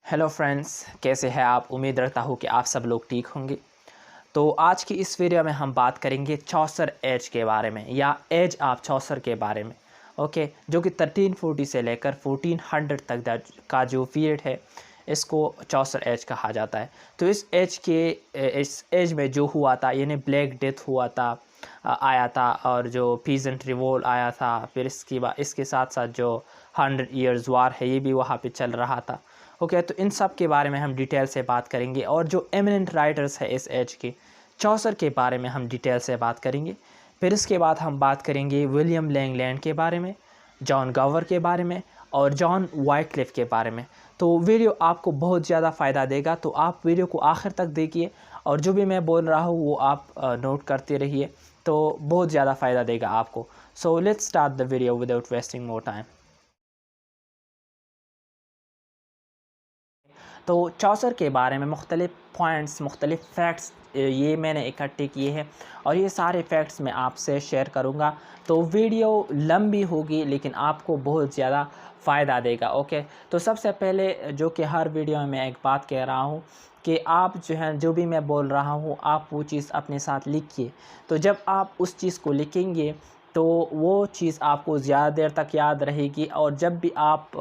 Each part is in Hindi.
हेलो फ्रेंड्स, कैसे हैं आप। उम्मीद करता हूँ कि आप सब लोग ठीक होंगे। तो आज की इस वीडियो में हम बात करेंगे चौसर एज के बारे में या एज ऑफ चौसर के बारे में। ओके, जो कि 1340 से लेकर 1400 तक का जो पीरियड है इसको चौसर एज कहा जाता है। तो इस एज में जो हुआ था यानी ब्लैक डेथ हुआ था, आया था, और जो पीजेंट रिवोल्ट आया था, फिर इसके साथ साथ जो 100 ईयर्स वार है ये भी वहाँ पे चल रहा था। ओके, तो इन सब के बारे में हम डिटेल से बात करेंगे और जो एमिनेंट राइटर्स है इस एज के चौसर के बारे में हम डिटेल से बात करेंगे। फिर इसके बाद हम बात करेंगे विलियम लैंगलैंड के बारे में, जॉन गॉवर के बारे में और जॉन वाइटक्लिफ के बारे में। तो वीडियो आपको बहुत ज़्यादा फ़ायदा देगा, तो आप वीडियो को आखिर तक देखिए और जो भी मैं बोल रहा हूँ वो आप नोट करते रहिए, तो बहुत ज़्यादा फ़ायदा देगा आपको। So let's start the video without wasting more time. तो चौसर के बारे में मुख्तलिफ़ पॉइंट्स, मुख्तलिफ़ फैक्ट्स ये मैंने इकट्ठे किए हैं और ये सारे फैक्ट्स मैं आपसे शेयर करूँगा। तो वीडियो लंबी होगी लेकिन आपको बहुत ज़्यादा फ़ायदा देगा। ओके, तो सबसे पहले जो कि हर वीडियो में मैं एक बात कह रहा हूँ कि आप जो है जो भी मैं बोल रहा हूँ आप वो चीज़ अपने साथ लिखिए। तो जब आप उस चीज़ को लिखेंगे तो वो चीज़ आपको ज़्यादा देर तक याद रहेगी और जब भी आप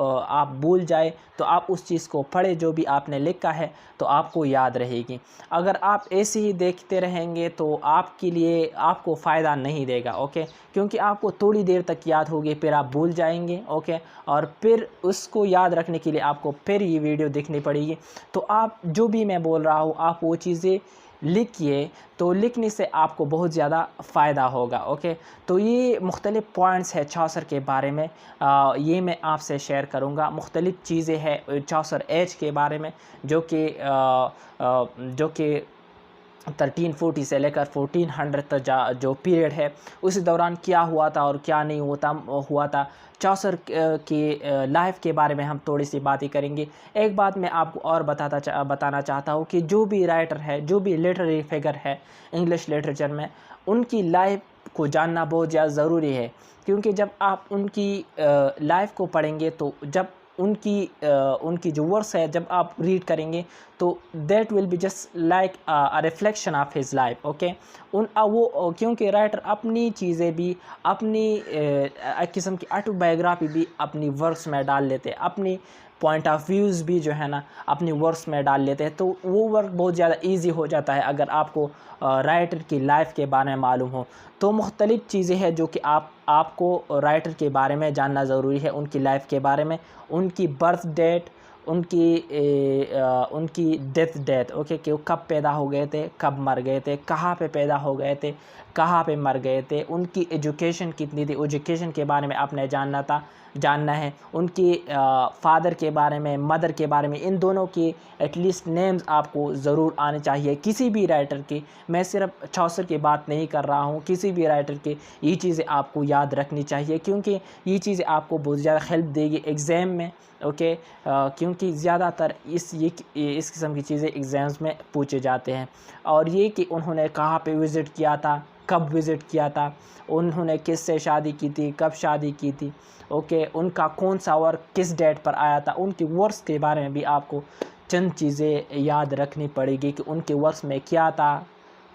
भूल जाए तो आप उस चीज़ को पढ़े जो भी आपने लिखा है तो आपको याद रहेगी। अगर आप ऐसे ही देखते रहेंगे तो आपके लिए आपको फ़ायदा नहीं देगा। ओके, क्योंकि आपको थोड़ी देर तक याद होगी फिर आप भूल जाएंगे। ओके, और फिर उसको याद रखने के लिए आपको फिर ये वीडियो देखनी पड़ेगी। तो आप जो भी मैं बोल रहा हूँ आप वो चीज़ें लिखिए, तो लिखने से आपको बहुत ज़्यादा फ़ायदा होगा। ओके, तो ये मुख्तलिफ़ पॉइंट्स है चौसर के बारे में, ये मैं आपसे शेयर करूँगा। मुख्तलिफ़ चीज़ें हैं चौसर एज के बारे में जो कि 1340 से लेकर 1400 तक जो पीरियड है उस दौरान क्या हुआ था और क्या नहीं हुआ था। चौसर की लाइफ के बारे में हम थोड़ी सी बातें करेंगे। एक बात मैं आपको और बताना चाहता हूँ कि जो भी राइटर है, जो भी लिटरेरी फिगर है इंग्लिश लिटरेचर में, उनकी लाइफ को जानना बहुत ज़्यादा ज़रूरी है। क्योंकि जब आप उनकी लाइफ को पढ़ेंगे तो जब उनकी जो वर्स है जब आप रीड करेंगे तो that will be just like a reflection of his life. Okay, वो क्योंकि राइटर अपनी चीज़ें भी अपनी एक किस्म की ऑटोबायोग्राफी भी अपनी वर्क्स में डाल लेते हैं, अपनी पॉइंट ऑफ व्यूज़ भी जो है ना अपनी वर्क्स में डाल लेते हैं। तो वो वर्क बहुत ज़्यादा इजी हो जाता है अगर आपको राइटर की लाइफ के बारे में मालूम हो। तो मुख्तलिफ़ चीज़ें हैं जो कि आपको राइटर के बारे में जानना ज़रूरी है, उनकी लाइफ के बारे में, उनकी बर्थ डेट, उनकी डेथ। ओके, कि वो कब पैदा हो गए थे, कब मर गए थे, कहाँ पे पैदा हो गए थे, कहाँ पे मर गए थे, उनकी एजुकेशन कितनी थी, एजुकेशन के बारे में आपने जानना है, उनकी फादर के बारे में, मदर के बारे में, इन दोनों की एटलीस्ट नेम्स आपको ज़रूर आने चाहिए किसी भी राइटर की। मैं सिर्फ चौसर की बात नहीं कर रहा हूँ, किसी भी राइटर की ये चीज़ें आपको याद रखनी चाहिए क्योंकि ये चीज़ें आपको बहुत ज़्यादा हेल्प देगी एग्ज़ाम में। ओके, क्योंकि ज़्यादातर इस किस्म की चीज़ें एग्ज़ाम्स में पूछे जाते हैं। और ये कि उन्होंने कहाँ पे विज़िट किया था, कब विज़िट किया था, उन्होंने किससे शादी की थी, कब शादी की थी। ओके, उनका कौन सा वर्क किस डेट पर आया था, उनके वर्क्स के बारे में भी आपको चंद चीज़ें याद रखनी पड़ेगी कि उनके वर्क्स में क्या था,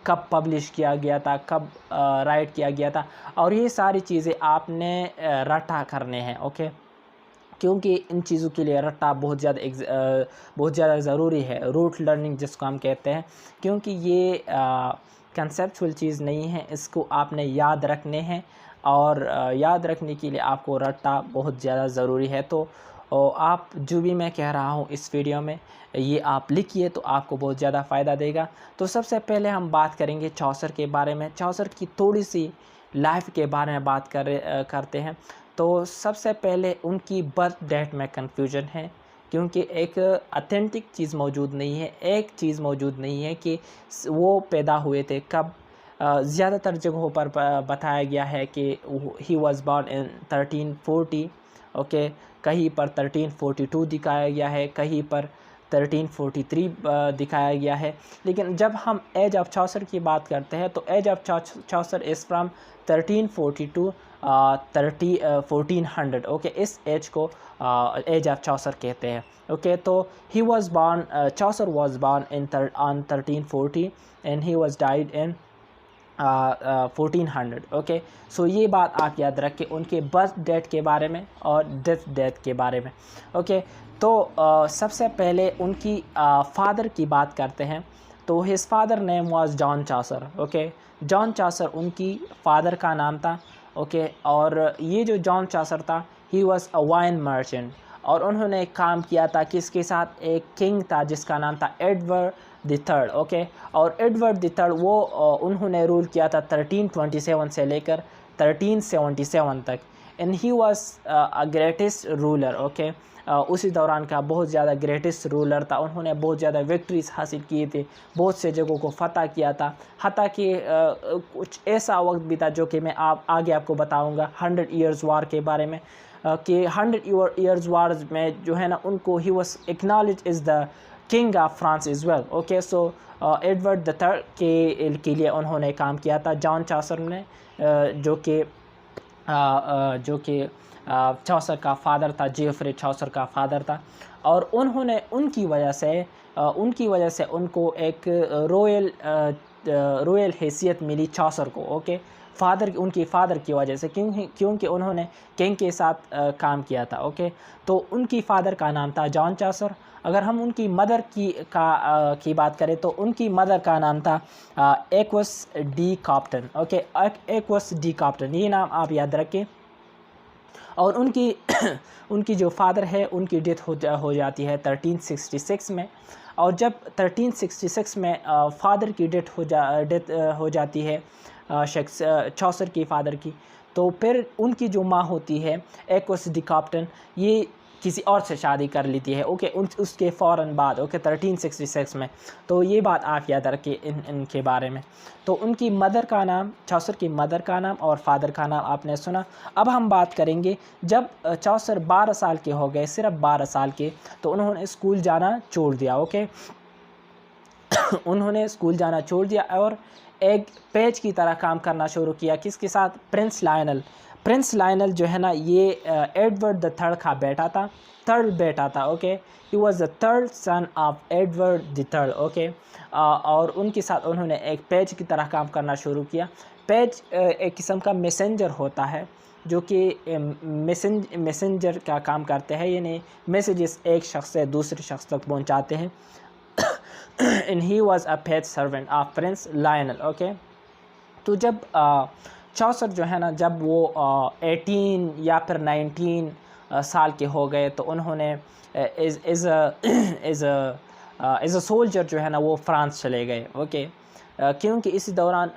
कब पब्लिश किया गया था, कब राइट किया गया था। और ये सारी चीज़ें आपने रटा करने हैं। ओके, क्योंकि इन चीज़ों के लिए रट्टा बहुत ज़्यादा ज़रूरी है, रूट लर्निंग जिसको हम कहते हैं, क्योंकि ये कंसेप्चुअल चीज़ नहीं है, इसको आपने याद रखने हैं और याद रखने के लिए आपको रट्टा बहुत ज़्यादा ज़रूरी है। तो आप जो भी मैं कह रहा हूँ इस वीडियो में ये आप लिखिए तो आपको बहुत ज़्यादा फ़ायदा देगा। तो सबसे पहले हम बात करेंगे चौसर के बारे में, चौसर की थोड़ी सी लाइफ के बारे में बात करते हैं। तो सबसे पहले उनकी बर्थ डेट में कन्फ्यूजन है क्योंकि एक ऑथेंटिक चीज़ मौजूद नहीं है, एक चीज़ मौजूद नहीं है कि वो पैदा हुए थे कब। ज़्यादातर जगहों पर बताया गया है कि he was born in 1340। Okay, कहीं पर 1342 दिखाया गया है, कहीं पर 1343 दिखाया गया है। लेकिन जब हम एज ऑफ चौसर की बात करते हैं तो age of Chaucer is from 1342 1400, okay. इस एज को एज ऑफ चौसर कहते हैं, ओके। तो he was born, Chaucer was born in on 1340 and he was died in 1400, okay. So ये बात आप याद रखें उनके बर्थ डेट के बारे में और डेथ डेट के बारे में, ओके। तो सबसे पहले उनकी फादर की बात करते हैं। तो his father name was John Chaucer, okay. John Chaucer उनकी फादर का नाम था, ओके। और ये जो जॉन चौसर था, he was a wine merchant, और उन्होंने एक काम किया था कि इसके साथ एक किंग था जिसका नाम था एडवर्ड द थर्ड, ओके। और एडवर्ड द थर्ड वो उन्होंने रूल किया था 1327 से लेकर 1377 तक, and he was a greatest ruler, okay. उसी दौरान का बहुत ज़्यादा ग्रेटेस्ट रूलर था। उन्होंने बहुत ज़्यादा विक्ट्रीज हासिल किए थे, बहुत से जगहों को फतह किया था। हत्ता कि कुछ ऐसा वक्त भी था जो कि मैं आगे आपको बताऊंगा 100 ईयर्स वार के बारे में, कि 100 ईयर्स वार में जो है ना उनको he was acknowledge is the king of France is well, okay. So Edward the third के लिए उन्होंने काम किया था जॉन चौसर ने, जो कि चौसर का फादर था, जेफरे चौसर का फादर था। और उन्होंने उनकी वजह से उनको एक रॉयल हैसियत मिली चौसर को, ओके। उनकी फादर की वजह से, क्योंकि उन्होंने किंग के साथ काम किया था, ओके। तो उनकी फादर का नाम था जॉन चौसर। अगर हम उनकी मदर की बात करें तो उनकी मदर का नाम था Agnes de Copton, okay. Agnes de Copton, ये नाम आप याद रखें। और उनकी उनकी जो फादर है उनकी डेथ हो जाती है 1366 में। और जब 1366 में फादर की डेथ हो जाती है चौसर की फादर की, तो फिर उनकी जो माँ होती है एक्वस डी कॉप्टन, ये किसी और से शादी कर लेती है, ओके। उसके फ़ौरन बाद, ओके, 1366 में। तो ये बात आप याद रखें इनके बारे में। तो उनकी मदर का नाम, चौसर की मदर का नाम और फादर का नाम आपने सुना। अब हम बात करेंगे जब चौसर 12 साल के हो गए, सिर्फ 12 साल के, तो उन्होंने स्कूल जाना छोड़ दिया, ओके। उन्होंने स्कूल जाना छोड़ दिया और एक पेज की तरह काम करना शुरू किया। किसके साथ? प्रिंस लायनल जो है ना, ये एडवर्ड द थर्ड का थर्ड बेटा था, okay. He was the third son of Edward the third, okay. और उनके साथ उन्होंने एक पेज की तरह काम करना शुरू किया। पेज एक किस्म का मैसेंजर होता है जो कि मैसेंजर का काम करते हैं, यानी मैसेजेस एक शख्स से दूसरे शख्स तक पहुंचाते हैं। And he was a page servant of Prince Lionel, okay. तो जब चौसर जो है ना, जब वो 18 या फिर 19 साल के हो गए, तो उन्होंने एज अ सोल्जर जो है ना वो फ्रांस चले गए, ओके। क्योंकि इसी दौरान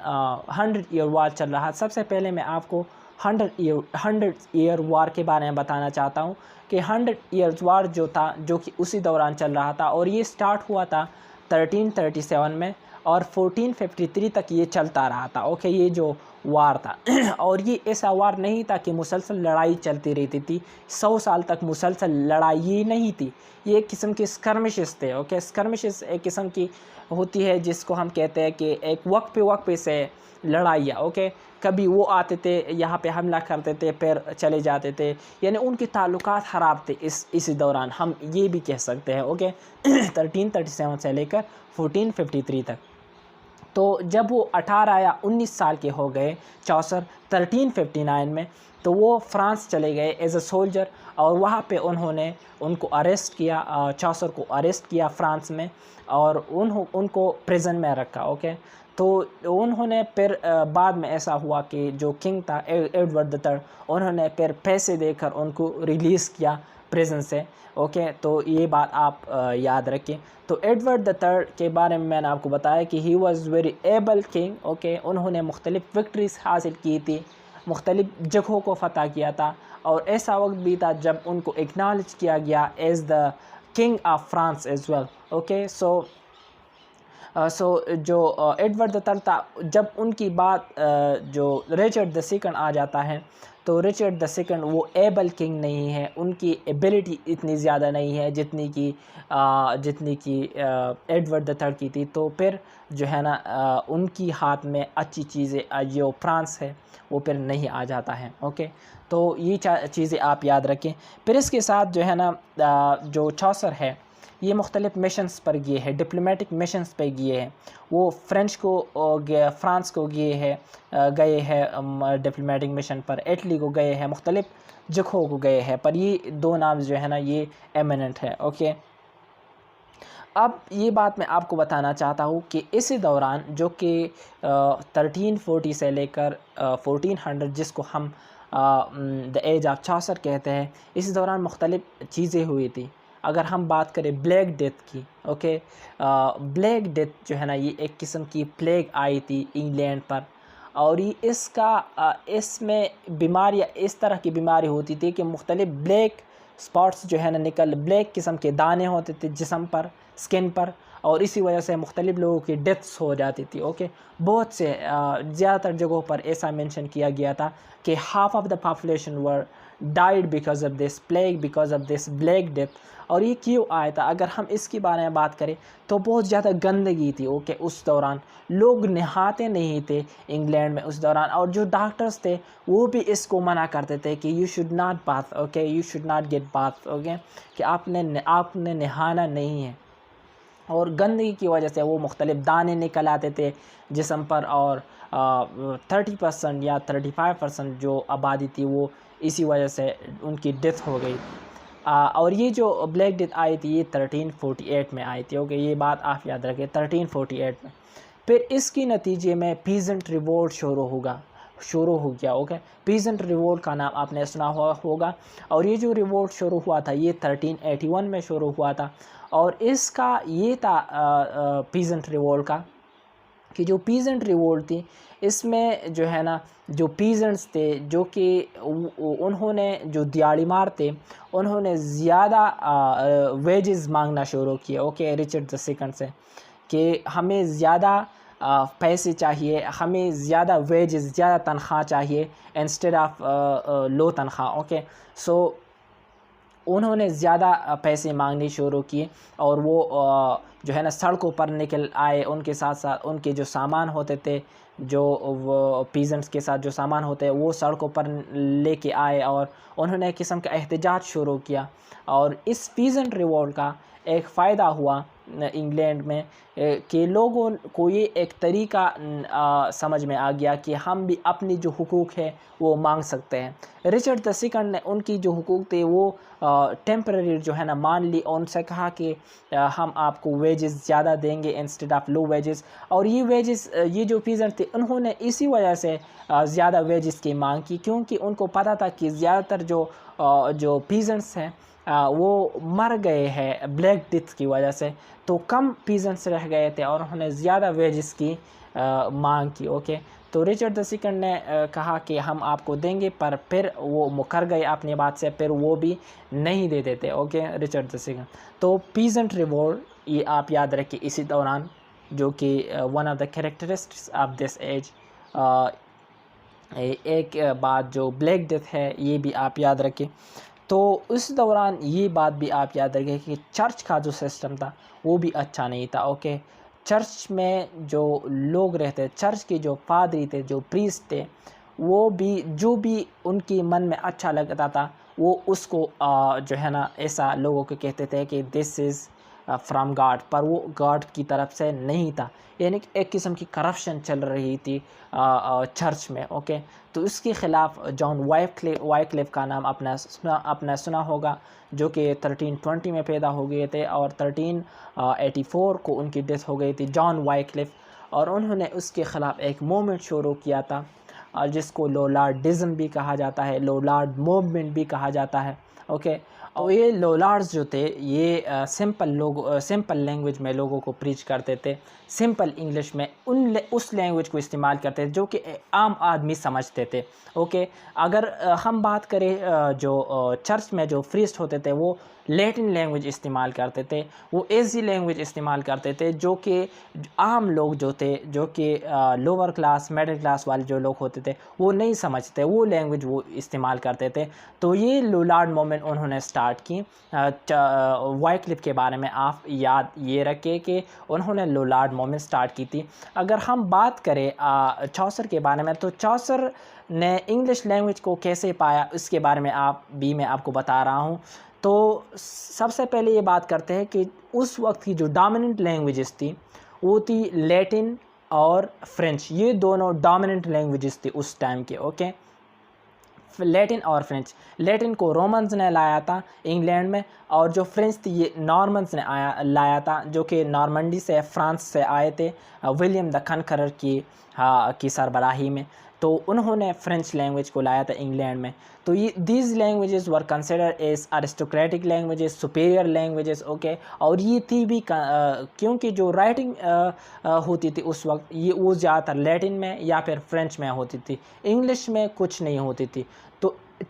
100 ईयर वार चल रहा। सबसे पहले मैं आपको 100 ईयर वार के बारे में बताना चाहता हूँ कि 100 ईयर्स वार जो था, जो कि उसी दौरान चल रहा था, और ये स्टार्ट हुआ था 1337 में और 1453 तक ये चलता रहा था, ओके। ये जो वार था और ये ऐसा वार नहीं था कि मुसलसल लड़ाई चलती रहती थी, 100 साल तक मुसलसल लड़ाई ही नहीं थी। ये एक किस्म के स्कर्मिशेस थे, ओके। स्कर्मिशेस एक किस्म की होती है जिसको हम कहते हैं कि एक वक्त पे से लड़ाइयाँ, ओके। कभी वो आते थे, यहाँ पे हमला करते थे, फिर चले जाते थे, यानी उनके ताल्लुकात ख़राब थे इसी दौरान, हम ये भी कह सकते हैं, ओके। 1337 से लेकर 1453 तक। तो जब वो 18 या 19 साल के हो गए चौसर 1359 में, तो वो फ्रांस चले गए एज अ सोल्जर, और वहाँ पे उनको अरेस्ट किया, चौसर को अरेस्ट किया फ्रांस में, और उनको प्रिजन में रखा, ओके। तो उन्होंने फिर बाद में ऐसा हुआ कि जो किंग था एडवर्ड द थर्ड, उन्होंने फिर पैसे देकर उनको रिलीज़ किया प्रिजन से, ओके। तो ये बात आप याद रखें। तो एडवर्ड द थर्ड के बारे में मैंने आपको बताया कि he was very able king, okay. उन्होंने मुख्तलिफ विक्ट्रीज हासिल की थी, मुख्तलिफ जगहों को फतह किया था, और ऐसा वक्त भी था जब उनको एक्नॉलेज किया गया as the king of France as well, okay. So जो एडवर्ड द थर्ड था, जब उनकी बात जो रिचर्ड द सेकंड आ जाता है, तो रिचर्ड द सेकंड वो एबल किंग नहीं है, उनकी एबिलिटी इतनी ज़्यादा नहीं है जितनी की एडवर्ड द थर्ड की थी। तो फिर जो है ना उनकी हाथ में अच्छी चीज़ें जो फ्रांस है वो फिर नहीं आ जाता है। ओके, तो ये चीज़ें आप याद रखें। फिर इसके साथ जो है ना जो चौसर है ये मुख्तलिफ़ मिशंस पर गए हैं, डिप्लोमेटिक मिशंस पर गए हैं। वो फ्रांस को गए हैं डिप्लोमेटिक मिशन पर, इटली को गए हैं, मुख्तलिफ़ जगहों को गए हैं, पर ये दो नाम जो है ना ये एमिनेंट है। ओके, अब ये बात मैं आपको बताना चाहता हूँ कि इसी दौरान जो कि 1340 से लेकर 1400 जिसको हम द एज ऑफ चौसर कहते हैं, इस दौरान मुख्तलिफ़ चीज़ें हुई थी। अगर हम बात करें ब्लैक डेथ की, ओके, ब्लैक डेथ जो है ना ये एक किस्म की प्लेग आई थी इंग्लैंड पर, और ये इसमें बीमारियाँ इस तरह की बीमारी होती थी कि मुख्तलिफ़ ब्लैक स्पॉट्स जो है ना ब्लैक किस्म के दाने होते थे जिस्म पर, स्किन पर, और इसी वजह से मुख्तलिफ़ लोगों की डेथ्स हो जाती थी। ओके, बहुत से ज़्यादातर जगहों पर ऐसा मेंशन किया गया था कि half of the population were died because of this plague, because of this black death. और ये क्यों आया था? अगर हम इसके बारे में बात करें तो बहुत ज़्यादा गंदगी थी। ओके, उस दौरान लोग नहाते नहीं थे इंग्लैंड में उस दौरान, और जो डॉक्टर्स थे वो भी इसको मना करते थे कि you should not bath, okay, you should not gate bath, okay, कि आपने नहाना नहीं है। और गंदगी की वजह से वो मुख्तलिफ़ दाने निकल आते थे जिस्म पर, और 30% या 35% जो आबादी थी वो इसी वजह से उनकी डेथ हो गई। और ये जो ब्लैक डेथ आई थी ये 1348 में आई थी। ओके, ये बात आप याद रखें, 1348 में। फिर इसकी नतीजे में पीजेंट रिवोल्ट शुरू हो गया। ओके, पीजेंट रिवोल्ट का नाम आपने सुना होगा, और ये जो रिवोल्ट शुरू हुआ था ये 1381 में शुरू हुआ था। और इसका ये था पीजेंट रिवोल्ट का कि जो पीजेंट रिवोल्ट थी इसमें जो है ना जो पीजेंट्स थे जो कि उन्होंने जो दिहाड़ीमार थे उन्होंने ज़्यादा वेजेस मांगना शुरू किए। ओके, रिचर्ड द सेकंड से कि हमें ज़्यादा पैसे चाहिए, हमें ज़्यादा वेजेस, ज़्यादा तनख्वाह चाहिए इंस्टेड ऑफ लो तनख्वाह। ओके, सो उन्होंने ज़्यादा पैसे मांगने शुरू किए, और वो जो है ना सड़कों पर निकल आए। उनके साथ साथ उनके जो सामान होते थे, जो वो पीजेंट्स के साथ जो सामान होते हैं वो सड़कों पर लेके आए, और उन्होंने एक किस्म का एहतजाज शुरू किया। और इस पीजेंट रिवोल्ट का एक फ़ायदा हुआ इंग्लैंड में कि लोगों को ये एक तरीका समझ में आ गया कि हम भी अपनी जो हुकूक है वो मांग सकते हैं। रिचर्ड द सेकंड ने उनकी जो हुकूक थे वो टेम्पररी जो है ना मान ली, और उनसे कहा कि हम आपको वेजेस ज़्यादा देंगे इंस्टेड ऑफ लो वेजेस। और ये वेजेस ये जो पीजेंट थे उन्होंने इसी वजह से ज़्यादा वेजेस की मांग की, क्योंकि उनको पता था कि ज़्यादातर जो पीजेंट्स हैं वो मर गए हैं ब्लैक डेथ की वजह से, तो कम पीजेंट्स रह गए थे और उन्होंने ज़्यादा वेजेस की मांग की। ओके, तो रिचर्ड द सेकंड ने कहा कि हम आपको देंगे, पर फिर वो मुकर गए अपनी बात से, फिर वो भी नहीं दे देते। Okay, Richard the second. तो पीजेंट रिवोल्ट ये आप याद रखिए इसी दौरान, जो कि one of the characteristics of this age. एक बात जो ब्लैक डेथ है ये भी आप याद रखें। तो उस दौरान ये बात भी आप याद रखें कि चर्च का जो सिस्टम था वो भी अच्छा नहीं था। ओके, चर्च में जो लोग रहते, चर्च के जो पादरी थे, जो प्रीस्ट थे, वो भी जो भी उनके मन में अच्छा लगता था वो उसको जो है ना ऐसा लोगों को कहते थे कि दिस इज़ फ्रॉम गॉड, पर वो गॉड की तरफ से नहीं था। यानी कि एक किस्म की करप्शन चल रही थी चर्च में। ओके, तो इसके ख़िलाफ़ जॉन वाइक्लिफ का नाम आपने सुना होगा, जो कि 1320 में पैदा हो गए थे और 1384 को उनकी डेथ हो गई थी, जॉन वाइक्लिफ। और उन्होंने उसके ख़िलाफ़ एक मूवमेंट शुरू किया था जिसको लोलार्डिज़म भी कहा जाता है, लोलार्ड मूवमेंट भी कहा जाता है। ओके, और ये लोलार्ड्स जो थे ये सिंपल लैंग्वेज में लोगों को प्रीच करते थे, सिंपल इंग्लिश में उस लैंग्वेज को इस्तेमाल करते थे जो कि आम आदमी समझते थे। ओके, अगर हम बात करें जो चर्च में जो प्रीस्ट होते थे वो लैटिन लैंग्वेज इस्तेमाल करते थे, वो ऐसी लैंग्वेज इस्तेमाल करते थे जो कि आम लोग जो थे, जो कि लोअर क्लास मिडिल क्लास वाले जो लोग होते थे वो नहीं समझते, वो लैंग्वेज वो इस्तेमाल करते थे। तो ये लुलार्ड मूवमेंट उन्होंने स्टार्ट की। वाइक्लिफ के बारे में आप याद ये रखें कि उन्होंने लुलार्ड मूवमेंट स्टार्ट की थी। अगर हम बात करें चौसर के बारे में, तो चौसर ने इंग्लिश लैंग्वेज को कैसे पाया इसके बारे में मैं आपको बता रहा हूँ। तो सबसे पहले ये बात करते हैं कि उस वक्त की जो डोमिनेंट लैंग्वेजेस थी वो थी लैटिन और फ्रेंच। ये दोनों डोमिनेंट लैंग्वेजेस थी उस टाइम के। ओके, लैटिन और फ्रेंच। लैटिन को रोमन्स ने लाया था इंग्लैंड में, और जो फ्रेंच थी ये नॉर्मन्स ने लाया था, जो कि नॉर्मंडी से फ्रांस से आए थे विलियम द कनकरर की सरबराही में। तो उन्होंने फ्रेंच लैंग्वेज को लाया था इंग्लैंड में। तो ये these languages were considered as aristocratic languages, superior languages. Okay, और ये थी भी क्योंकि जो राइटिंग होती थी उस वक्त ये वो ज़्यादातर लैटिन में या फिर फ्रेंच में होती थी, इंग्लिश में कुछ नहीं होती थी।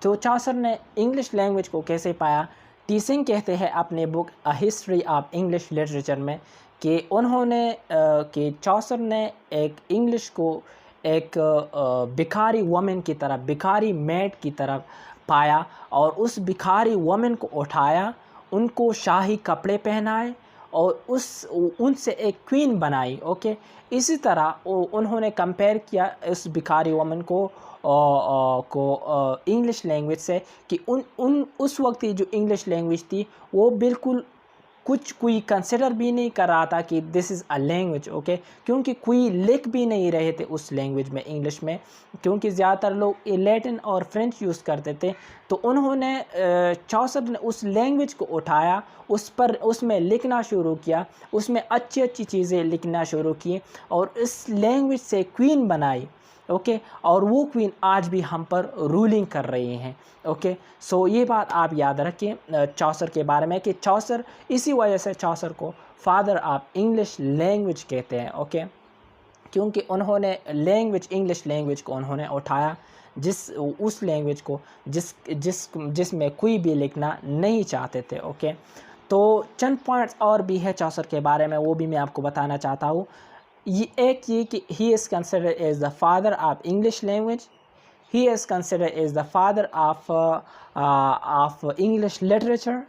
तो चौसर ने इंग्लिश लैंग्वेज को कैसे पाया? टीसिंग कहते हैं अपने book a history of English literature में कि उन्होंने कि चौसर ने एक इंग्लिश को एक भिखारी वुमेन की तरफ, भिखारी मेड की तरफ पाया, और उस भिखारी वुमेन को उठाया, उनको शाही कपड़े पहनाए और उनसे एक क्वीन बनाई। ओके, इसी तरह उन्होंने कंपेयर किया उस भिखारी वुमेन को इंग्लिश लैंग्वेज से कि उस वक्त की जो इंग्लिश लैंग्वेज थी वो बिल्कुल कोई कंसिडर भी नहीं कर रहा था कि this is a language. Okay, क्योंकि कोई लिख भी नहीं रहे थे उस लैंग्वेज में, इंग्लिश में, क्योंकि ज़्यादातर लोग लैटिन और फ्रेंच यूज़ करते थे। तो उन्होंने चौसर ने उस लैंग्वेज को उठाया, उसमें लिखना शुरू किया, उसमें अच्छी अच्छी चीज़ें लिखना शुरू की और इस लैंग्वेज से क्वीन बनाई। ओके, और वो क्वीन आज भी हम पर रूलिंग कर रही हैं। ओके, सो ये बात आप याद रखें चौसर के बारे में कि चौसर, इसी वजह से चौसर को फादर ऑफ इंग्लिश लैंग्वेज कहते हैं। ओके, क्योंकि उन्होंने इंग्लिश लैंग्वेज को उन्होंने उठाया, उस लैंग्वेज को जिसमें कोई भी लिखना नहीं चाहते थे। ओके, तो चंद पॉइंट्स और भी है चौसर के बारे में, वो भी मैं आपको बताना चाहता हूँ। ये कि he is considered as the father of English language, he is considered as the father of English literature,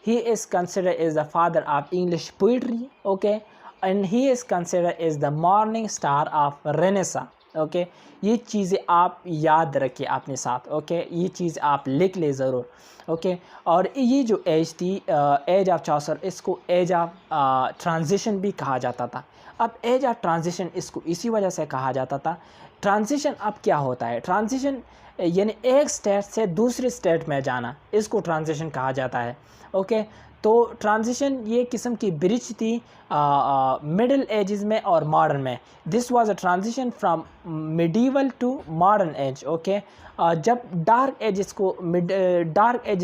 he is considered as the father of English poetry, okay, and he is considered as the morning star of Renaissance। Okay, ये चीज़ें आप याद रखिए अपने साथ। ओके, ये चीज़ आप लिख ले ज़रूर। ओके, और ये जो एज थी, एज ऑफ चौसर, इसको एज ऑफ ट्रांजिशन भी कहा जाता था। अब एज ऑफ ट्रांजिशन इसको इसी वजह से कहा जाता था। ट्रांजिशन अब क्या होता है? ट्रांजिशन यानी एक स्टेट से दूसरे स्टेट में जाना, इसको ट्रांजिशन कहा जाता है। ओके, तो ट्रांजिशन ये किस्म की ब्रिज थी मिडिल एजेस में और मॉडर्न में। This was a transition from medieval to modern age. Okay, जब डार्क एजेस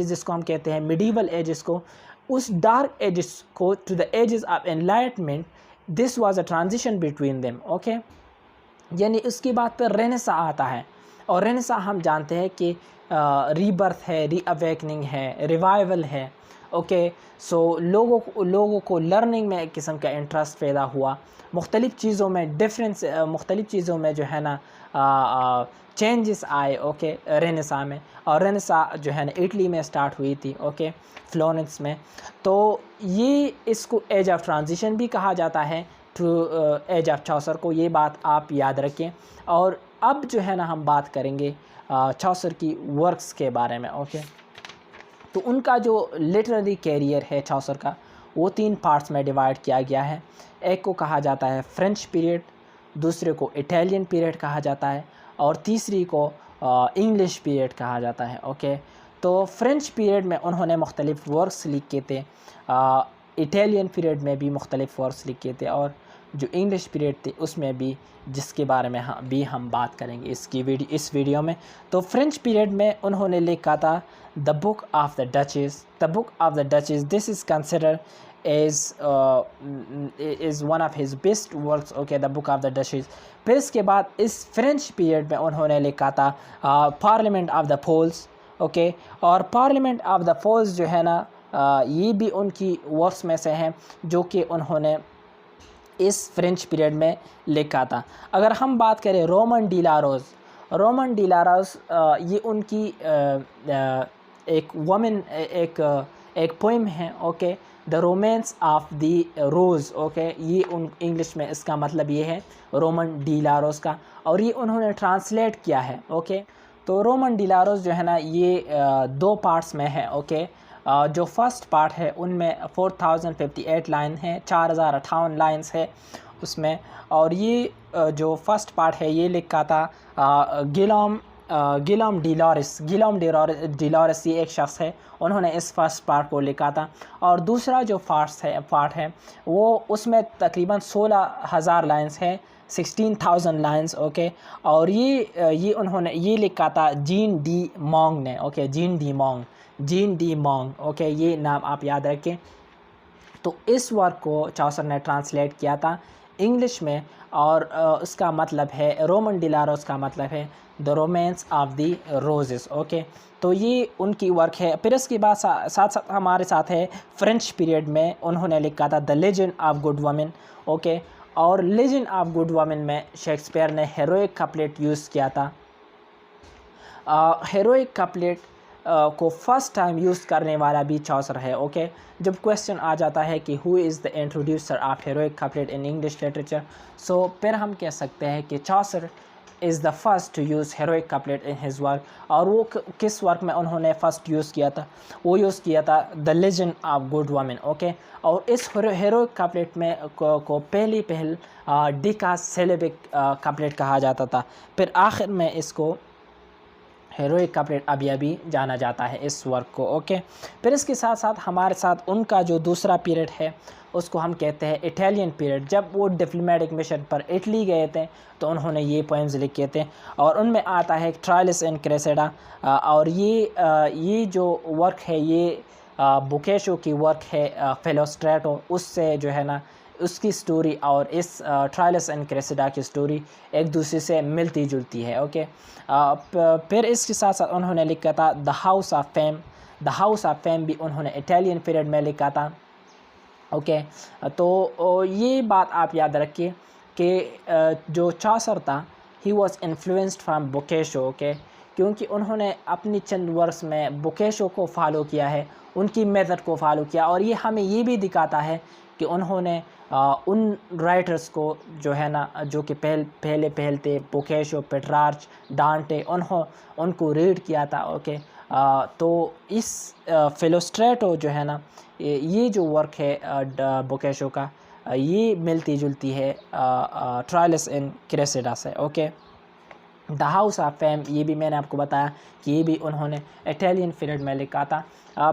जिसको हम कहते हैं मिडीवल एजेस को, उस डार्क एजेस को to the ages of enlightenment, this was a transition between them. Okay, यानी उसकी बात पर रेनेसा आता है, और रेनेसा हम जानते हैं कि रीबर्थ है, रीअवेकनिंग है, रिवाइवल है। ओके, सो लोगों को लर्निंग में एक किस्म का इंटरेस्ट पैदा हुआ, मुख्तलिफ़ चीज़ों में जो है ना चेंजेस आए। ओके, रेनेसा में, और रेनेसा जो है ना इटली में स्टार्ट हुई थी। ओके, फ्लोरेंस में। तो ये इसको एज ऑफ ट्रांजिशन भी कहा जाता है टू एज ऑफ चौसर को, ये बात आप याद रखें। और अब जो है ना हम बात करेंगे चौसर की वर्क्स के बारे में। ओके, तो उनका जो लिटरेरी कैरियर है चौसर का, वो 3 पार्ट्स में डिवाइड किया गया है। एक को कहा जाता है फ्रेंच पीरियड, दूसरे को इटालियन पीरियड कहा जाता है, और तीसरी को इंग्लिश पीरियड कहा जाता है। ओके, तो फ्रेंच पीरियड में उन्होंने मुख्तलिफ़ वर्क्स लिखे थे, इटालियन पीरियड में भी मुख्तलिफ़ वर्क्स लिखे थे, और जो इंग्लिश पीरियड थे उसमें भी, जिसके बारे में हम बात करेंगे इस वीडियो में। तो फ्रेंच पीरियड में उन्होंने लिखा था the book of the duchess. The book of the duchess, this is considered is one of his best works। Okay, the book of the duchess. फिर इसके बाद इस फ्रेंच पीरियड में उन्होंने लिखा था parliament of the fowls. Okay, और पार्लियामेंट ऑफ द पोल्स जो है ना, ये भी उनकी वर्क्स में से हैं जो कि उन्होंने इस फ्रेंच पीरियड में लिखा था। अगर हम बात करें रोमन डी लारोस, ये उनकी एक वुमन एक पोइम है, okay, the romance of the rose, okay, ये उन इंग्लिश में इसका मतलब ये है रोमन डी लारोस का, और ये उन्होंने ट्रांसलेट किया है, ओके। तो रोमन डी लारोस जो है ना ये 2 पार्ट्स में है, ओके। जो फर्स्ट पार्ट है उनमें 4058 लाइन है, 4058 लाइन्स है उसमें, और ये जो फर्स्ट पार्ट है ये लिखा था गिलॉम डिलॉरिस, ये एक शख्स है, उन्होंने इस फर्स्ट पार्ट को लिखा था। और दूसरा जो पार्ट है वो उसमें तकरीबन 16,000 लाइन्स है, 16,000 लाइन्स, ओके। और ये उन्होंने ये लिखा था जीन डी मॉन्ग ने, ओके, जीन डी मॉन्ग, ओके, ये नाम आप याद रखें। तो इस वर्क को चौसर ने ट्रांसलेट किया था इंग्लिश में, और उसका मतलब है, रोमन डी लारोस का मतलब है the romance of the roses, okay. तो ये उनकी वर्क है। फिर इसके बाद साथ हमारे साथ है फ्रेंच पीरियड में उन्होंने लिखा था the legend of good woman, okay. और लेजेंड ऑफ गुड वुमन में शेक्सपियर ने हेरोइक कपलेट यूज़ किया था। हेरोइक कपलेट को फर्स्ट टाइम यूज़ करने वाला भी चौसर है, ओके। जब क्वेश्चन आ जाता है कि who is the introducer of heroic couplet in English literature, so फिर हम कह सकते हैं कि Chaucer is the first to use heroic couplet in his work. और वो किस वर्क में उन्होंने फर्स्ट यूज़ किया था? वो यूज़ किया था the legend of good woman, okay. और इस हेरोइक कपलेट में को पहल डिका सिलेबिक कपलेट कहा जाता था। फिर आखिर में इसको हेरोइक कपलेट अभी जाना जाता है इस वर्क को, ओके। फिर इसके साथ साथ हमारे साथ उनका जो दूसरा पीरियड है उसको हम कहते हैं इटालियन पीरियड। जब वो डिप्लोमेटिक मिशन पर इटली गए थे तो उन्होंने ये पोएम्स लिखे थे, और उनमें आता है ट्रायल्स इन क्रेसेडा। और ये जो वर्क है ये बोकेशो की वर्क है, फेलोस्ट्रेटो, उससे जो है ना उसकी स्टोरी और इस ट्रायल्स एंड क्रेसेडा की स्टोरी एक दूसरे से मिलती जुलती है, ओके। फिर इसके साथ साथ उन्होंने लिखा था द हाउस ऑफ फेम भी उन्होंने इटालियन पीरियड में लिखा था, ओके। तो ये बात आप याद रखिए कि जो चौसर था he was influenced from Boccaccio, okay, क्योंकि उन्होंने अपनी चंद वर्ष में बोकेशो को फॉलो किया है, उनकी मेथड को फॉलो किया। और ये हमें ये भी दिखाता है कि उन्होंने उन राइटर्स को जो है ना जो कि पहले थे बोकेशो, पेट्रार्च, डांटे, उनको रीड किया था, ओके। तो इस फिलोस्ट्रेटो जो है ना ये जो वर्क है बोकेशो का ये मिलती जुलती है ट्रायल्स इन क्रेसेडा से, okay. The house of fame ये भी मैंने आपको बताया कि ये भी उन्होंने इटालियन पीरियड में लिखा था।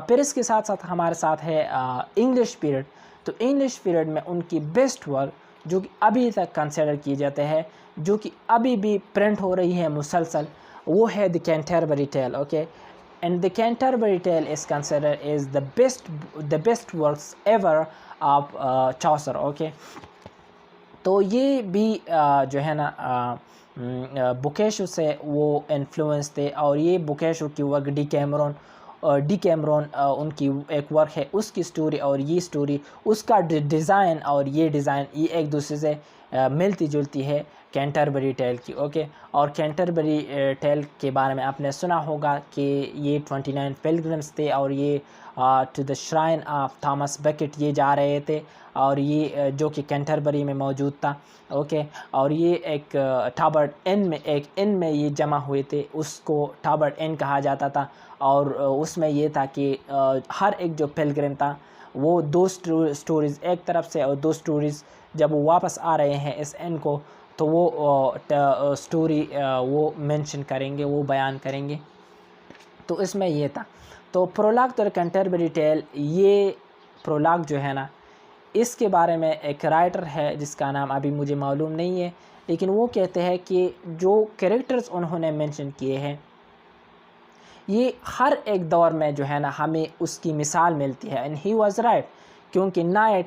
फिर इसके साथ साथ हमारे साथ है इंग्लिश पीरियड। तो इंग्लिश पीरियड में उनकी बेस्ट वर्क जो कि अभी तक कंसिडर किए जाते हैं, जो कि अभी भी प्रिंट हो रही है मुसलसल, वो है the Canterbury tale, okay. And the Canterbury tale is consider is the best works ever of Chaucer, okay. तो ये भी जो है ना बोकेशो से वो इन्फ्लुएंस थे, और ये बोकेशो की वर्क डी कैमरॉन उनकी एक वर्क है, उसकी स्टोरी और ये स्टोरी, उसका डिज़ाइन और ये डिज़ाइन ये एक दूसरे से मिलती जुलती है कैंटरबरी टेल की, ओके। और कैंटरबरी टेल के बारे में आपने सुना होगा कि ये 29 पिलग्रिम्स थे, और ये to the shrine of Thomas Becket ये जा रहे थे, और ये जो कि कैंटरबरी में मौजूद था, ओके। और ये एक टाबर्ट इन में ये जमा हुए थे, उसको टाबर्ट इन कहा जाता था। और उसमें ये था कि हर एक जो पिलग्रिम था वो 2 स्टोरीज़ एक तरफ से, और 2 स्टोरीज़ जब वो वापस आ रहे हैं इस इन को तो वो स्टोरी वो मेंशन करेंगे, वो बयान करेंगे। तो इसमें ये था। तो प्रोलॉग तो कैंटरबरी टेल, ये प्रोलॉग जो है ना इसके बारे में एक राइटर है जिसका नाम अभी मुझे मालूम नहीं है, लेकिन वो कहते हैं कि जो कैरेक्टर्स उन्होंने मेंशन किए हैं ये हर एक दौर में जो है ना हमें उसकी मिसाल मिलती है। एंड ही वाज राइट, क्योंकि नाइट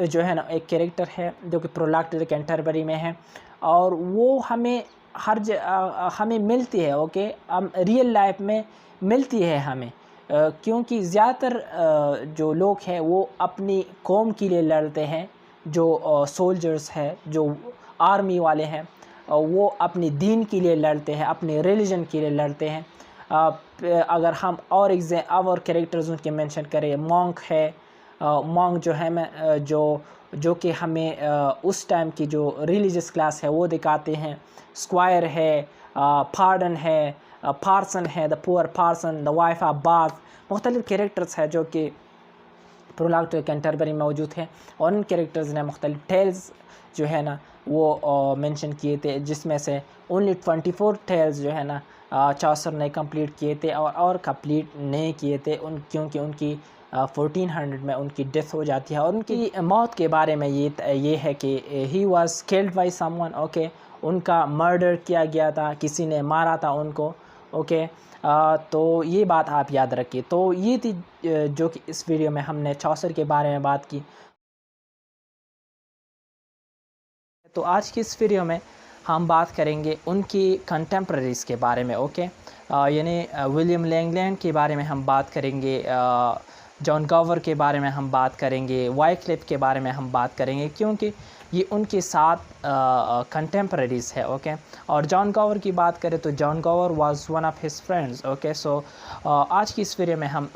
जो है ना एक कैरेक्टर है जो कि प्रोलॉग टू द कैंटरबरी में है, और वो हमें हमें मिलती है, ओके। रियल लाइफ में मिलती है हमें, क्योंकि ज़्यादातर जो लोग हैं वो अपनी कौम के लिए लड़ते हैं, जो सोल्जर्स हैं, जो आर्मी वाले हैं, वो अपनी दीन के लिए लड़ते हैं, अपने रिलीजन के लिए लड़ते हैं। अगर हम और कैरेक्टर्स उनके मेंशन करें, मॉन्क है, मॉन्क जो है मैं जो कि हमें उस टाइम की जो रिलीजियस क्लास है वो दिखाते हैं। स्क्वायर है, पार्डन है, पार्सन है, the poor parson, the wife of Bath, मुख्तलिफ कैरेक्टर्स हैं जो कि प्रोलॉग टू कैंटरबरी में मौजूद हैं। और उन कैरेक्टर्स ने मुख्तलिफ टेल्स जो है ना वो मेंशन किए थे, जिसमें से ओनली 24 टेल्स जो है ना चौसर ने कंप्लीट किए थे और कंप्लीट नहीं किए थे क्योंकि उनकी 1400 में उनकी डेथ हो जाती है। और उनकी मौत के बारे में ये है कि he was killed by someone, okay, उनका मर्डर किया गया था, किसी ने मारा था उनको, ओके। तो ये बात आप याद रखिए। तो ये थी जो कि इस वीडियो में हमने चौसर के बारे में बात की। तो आज की इस वीडियो में हम बात करेंगे उनकी कंटेम्प्रेरीज़ के बारे में, ओके। यानी विलियम लैंगलैंड के बारे में हम बात करेंगे, जॉन गॉवर के बारे में हम बात करेंगे, वाइक्लिफ के बारे में हम बात करेंगे, क्योंकि ये उनके साथ कंटेम्प्रेरीज़ है, ओके। और जॉन गॉवर की बात करें तो John Gower was one of his friends, okay. So आज की इस वीडियो में हम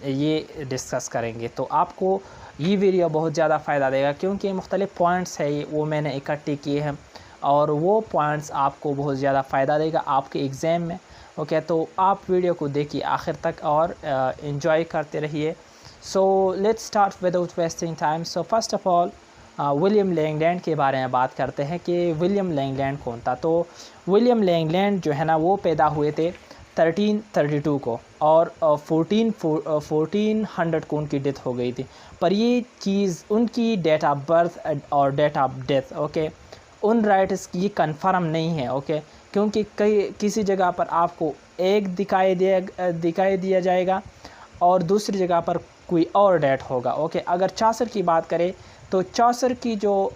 ये डिस्कस करेंगे। तो आपको ये वीडियो बहुत ज़्यादा फ़ायदा देगा क्योंकि मुख्तलिफ़ पॉइंट्स है वो मैंने इकट्ठे किए हैं और वो पॉइंट्स आपको बहुत ज़्यादा फ़ायदा देगा आपके एग्ज़ाम में, ओके। तो आप वीडियो को देखिए आखिर तक और इन्जॉय करते रहिए। So let's start without wasting time. So first of all William Langland के बारे में बात करते हैं कि विलियम लैंगलैंड कौन था। तो विलियम लैंगलैंड जो है ना वो पैदा हुए थे 1332 को और 1400 को उनकी डेथ हो गई थी। पर ये चीज़ उनकी डेट ऑफ बर्थ और डेट ऑफ डेथ, ओके, उन राइटर्स की ये कन्फर्म नहीं है, ओके। क्योंकि किसी जगह पर आपको एक दिखाई दिया जाएगा और दूसरी जगह पर कोई और डेट होगा, ओके। अगर चौसर की बात करें तो चौसर की जो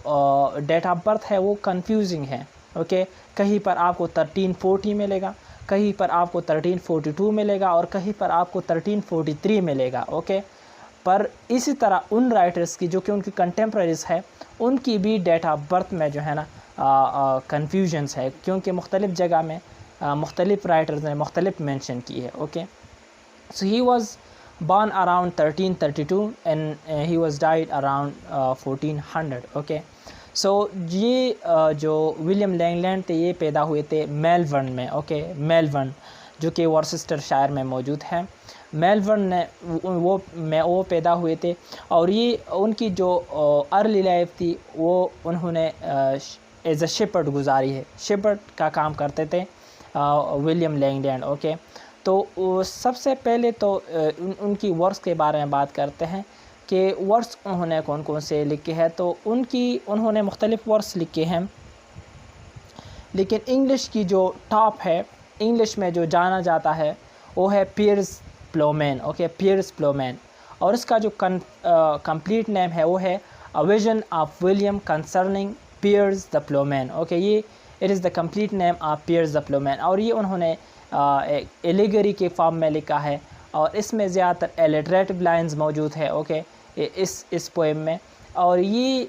डेट ऑफ बर्थ है वो कंफ्यूजिंग है, ओके। कहीं पर आपको 1340 मिलेगा, कहीं पर आपको 1342 मिलेगा और कहीं पर आपको 1343 मिलेगा, ओके। पर इसी तरह उन राइटर्स की जो कि उनकी कंटेम्प्रेरीज़ है उनकी भी डेट ऑफ बर्थ में जो है ना कन्फ्यूजन्स है, क्योंकि मुख्तलिफ़ जगह में मुख्तलिफ़ राइटर्स ने मुख्तलिफ मेंशन की है, okay. So he was born around 1332 and he was died around 1400, okay. So ये जो विलियम लैंगलैंड थे ये पैदा हुए थे मेलबर्न में, ओके। मेलबर्न जो कि वॉर्सेस्टरशायर में मौजूद है, मेलबर्न ने वो पैदा हुए थे। और ये उनकी जो अर्ली लाइफ थी वो उन्होंने एज अ शेपर्ड गुजारी है, शेपर्ड का काम करते थे विलियम लैंगलैंड, ओके। तो सबसे पहले तो उनकी वर्क्स के बारे में बात करते हैं कि वर्क्स उन्होंने कौन कौन से लिखे हैं। तो उन्होंने मुख्तलिफ़ वर्क्स लिखे हैं, लेकिन इंग्लिश की जो टॉप है, इंग्लिश में जो जाना जाता है वो है Piers Plowman, okay, Piers Plowman. और इसका जो कंप्लीट नेम है वो है a vision of William concerning Piers the Plowman, okay. ये it is the complete name of Piers the Plowman. और ये उन्होंने एलिगरी के फॉर्म में लिखा है और इसमें ज़्यादातर एलिटरेटिव लाइंस मौजूद है, ओके, इस पोएम में। और ये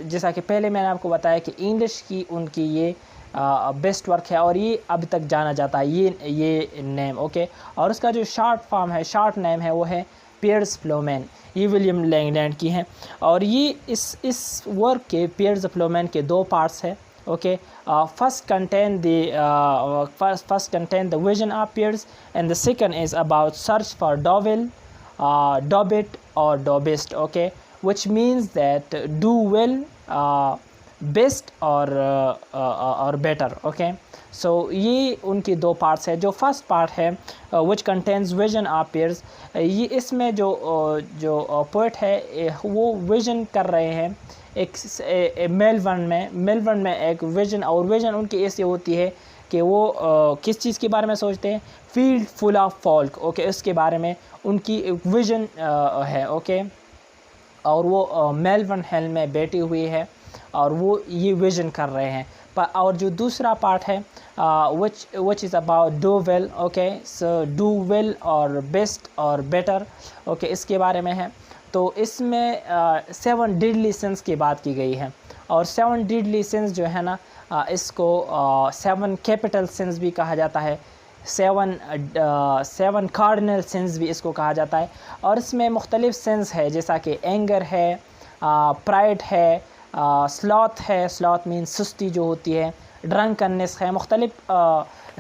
जैसा कि पहले मैंने आपको बताया कि इंग्लिश की उनकी ये बेस्ट वर्क है और ये अभी तक जाना जाता है ये नेम, ओके। और उसका जो शॉर्ट नेम है वो है पियर्स प्लोमैन। ये विलियम लैंगलैंड की हैं और ये इस वर्क के पियर्स प्लोमैन के दो पार्ट्स हैं, okay. First contain the vision of Pierce, and the second is about search for Dovil, Dobbit or Dobist, okay, which means that do well, best or better, okay. So ये उनकी दो पार्ट्स है। जो फर्स्ट पार्ट है which contains vision of Pierce, ये इसमें जो पोएट है वो विजन कर रहे हैं एक मेलबर्न में एक विजन। और विजन उनकी ऐसी होती है कि वो किस चीज़ के बारे में सोचते हैं, field full of folk, okay, उसके बारे में उनकी विजन है, ओके। और वो मेलबर्न हिल में बैठी हुई है और वो ये विजन कर रहे हैं। और जो दूसरा पार्ट है which is about do well, okay, so do well और best और better, ओके, इसके बारे में है। तो इसमें 7 deadly sins की बात की गई है, और 7 deadly sins जो है ना इसको 7 capital sins भी कहा जाता है, 7 कार्डिनल सिंस भी इसको कहा जाता है। और इसमें मुख्तलिफ सिंस है, जैसा कि एंगर है, प्राइड है, स्लॉथ है, स्लॉथ मीन सुस्ती जो होती है, ड्रंकनेस है, मुख्तलिफ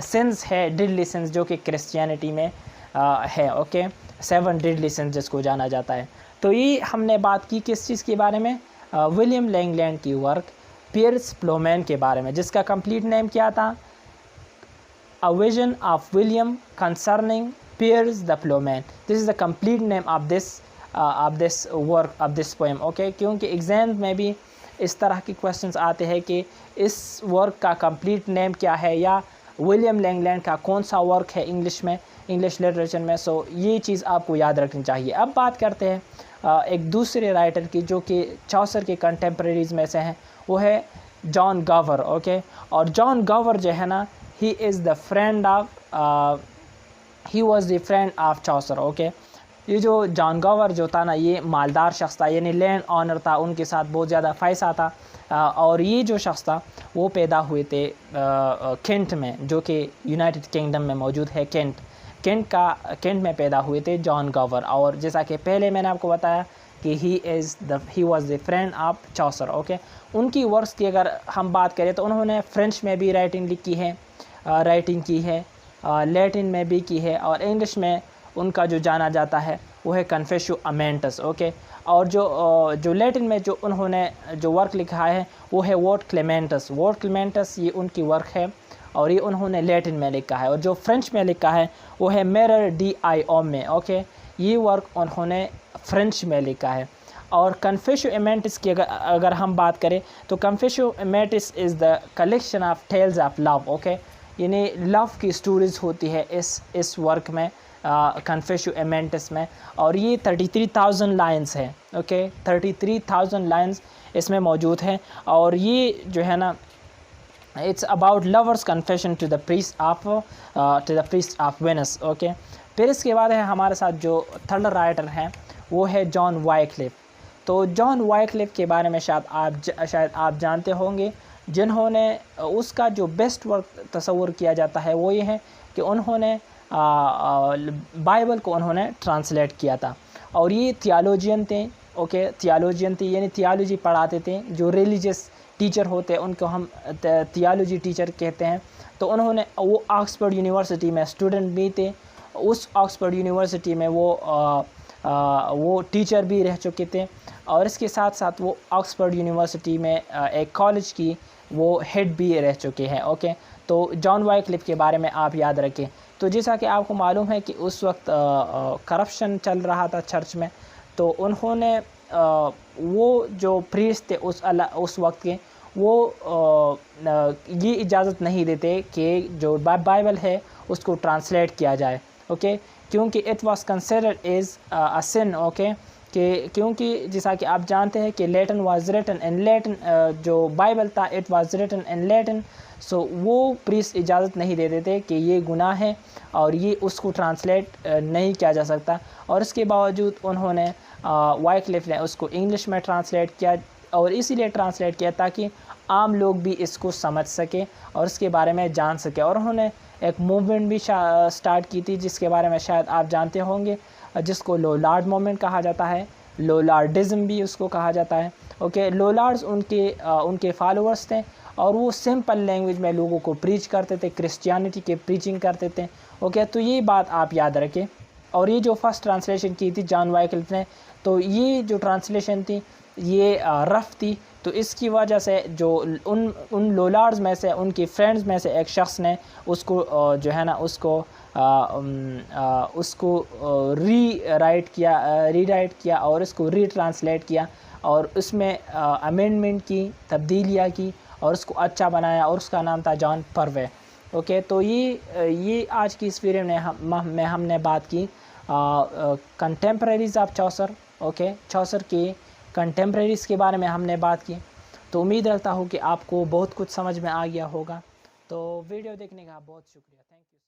सिंस है, डिडली सिंस जो कि क्रिश्चियनिटी में है, ओके, 7 डिडली सिंस जिसको जाना जाता है। तो ये हमने बात की किस चीज़ के बारे में, विलियम लैंगलैंड की वर्क पियर्स प्लोमैन के बारे में, जिसका कंप्लीट नेम क्या था, A Vision of William Concerning Piers the Plowman. This is the complete name of this work, of this poem, okay? क्योंकि एग्ज़ाम में भी इस तरह के क्वेश्चंस आते हैं कि इस वर्क का कंप्लीट नेम क्या है, या विलियम लैंगलैंड का कौन सा वर्क है इंग्लिश में, इंग्लिश लिटरेचर में। सो ये चीज़ आपको याद रखनी चाहिए। अब बात करते हैं एक दूसरे राइटर की जो कि चौसर के कंटेम्प्रेरीज में से हैं, वो है जॉन गॉवर, ओके। और जॉन गॉवर जो है ना, he was the friend of Chaucer, okay. ये जो जॉन गॉवर जो था ना, ये मालदार शख्स था, यानी लैंड ऑनर था, उनके साथ बहुत ज़्यादा पैसा था। और ये जो शख्स था वो पैदा हुए थे केंट में, जो कि यूनाइटेड किंगडम में मौजूद है। केंट में पैदा हुए थे जॉन गॉवर। और जैसा कि पहले मैंने आपको बताया कि he was the friend of Chaucer, okay. उनकी वर्क्स की अगर हम बात करें तो उन्होंने फ्रेंच में भी राइटिंग की है, लैटिन में भी की है, और इंग्लिश में उनका जो जाना जाता है वो है कन्फेशो अमेंटस, ओके। और जो लैटिन में जो उन्होंने जो वर्क लिखा है वो है वोट क्लेमेंटस, ये उनकी वर्क है, और ये उन्होंने लैटिन में लिखा है। और जो फ्रेंच में लिखा है वो है मिरर डी आई ओम में, ओके, ये वर्क उन्होंने फ्रेंच में लिखा है। और कन्फेशो अमेंटस की अगर हम बात करें तो Confessio Amantis is the collection of tales of love, okay, यानी लव की स्टोरीज़ होती है इस वर्क में, कन्फेशो अमेंटस में। और ये 33,000 लाइन्स है, ओके, 33,000 लाइन्स इसमें मौजूद हैं। और ये जो है ना, it's about lovers confession to the priest of Venus, okay. फिर इसके बाद है हमारे साथ जो थर्ड राइटर हैं वो है जॉन वाइक्लिफ। तो जॉन वाइक्लिफ के बारे में शायद आप जानते होंगे, जिन्होंने उसका जो बेस्ट वर्क तस्वुर किया जाता है वो ये है कि उन्होंने बाइबल को उन्होंने ट्रांसलेट किया था। और ये थियोलॉजियन थे, ओके, थियोलॉजियन थे, यानी थियोलॉजी पढ़ाते थे। जो रिलीजियस टीचर होते हैं उनको हम थियोलॉजी टीचर कहते हैं। तो उन्होंने वो ऑक्सफोर्ड यूनिवर्सिटी में स्टूडेंट भी थे, उस ऑक्सफोर्ड यूनिवर्सिटी में वो टीचर भी रह चुके थे। और इसके साथ साथ वो ऑक्सफोर्ड यूनिवर्सिटी में एक कॉलेज की वो हेड भी रह चुके हैं, ओके। तो जॉन वाइक्लिफ के बारे में आप याद रखें। तो जैसा कि आपको मालूम है कि उस वक्त करप्शन चल रहा था चर्च में, तो उन्होंने वो जो प्रीस्ट थे उस वक्त के, वो ये इजाज़त नहीं देते कि जो बाइबल है उसको ट्रांसलेट किया जाए, ओके, क्योंकि it was considered as a sin, okay, क्योंकि जैसा कि आप जानते हैं कि Latin was written in Latin, जो बाइबल था it was written in Latin. So वो प्रीस्ट इजाज़त नहीं देते थे कि ये गुनाह है और ये उसको ट्रांसलेट नहीं किया जा सकता। और इसके बावजूद उन्होंने वाइक्लिफ ने उसको इंग्लिश में ट्रांसलेट किया, और इसीलिए ट्रांसलेट किया ताकि आम लोग भी इसको समझ सके और इसके बारे में जान सके। और उन्होंने एक मूवमेंट भी स्टार्ट की थी जिसके बारे में शायद आप जानते होंगे, जिसको लोलार्ड मूवमेंट कहा जाता है, लोलार्डिज्म भी उसको कहा जाता है, ओके। लोलार्ड्स उनके फॉलोअर्स थे और वो सिंपल लैंग्वेज में लोगों को प्रीच करते थे, क्रिश्चियनिटी के प्रीचिंग करते थे, ओके। तो ये बात आप याद रखें। और ये जो फर्स्ट ट्रांसलेशन की थी जॉन वाइक्लिफ ने, तो ये जो ट्रांसलेशन थी ये रफ़ थी। तो इसकी वजह से जो उन लोलार्ड्स में से, उनके फ्रेंड्स में से एक शख्स ने उसको जो है ना उसको रीराइट किया और इसको रीट्रांसलेट किया और उसमें अमेंडमेंट की, तब्दीलियाँ की और उसको अच्छा बनाया, और उसका नाम था जॉन परवे, ओके। तो ये आज की इस वीडियो में हमने बात की कंटेम्प्रेरीज ऑफ चौसर, ओके, चौसर के कंटेम्प्रेरीज़ के बारे में हमने बात की। तो उम्मीद करता हूँ कि आपको बहुत कुछ समझ में आ गया होगा। तो वीडियो देखने का बहुत शुक्रिया। Thank you.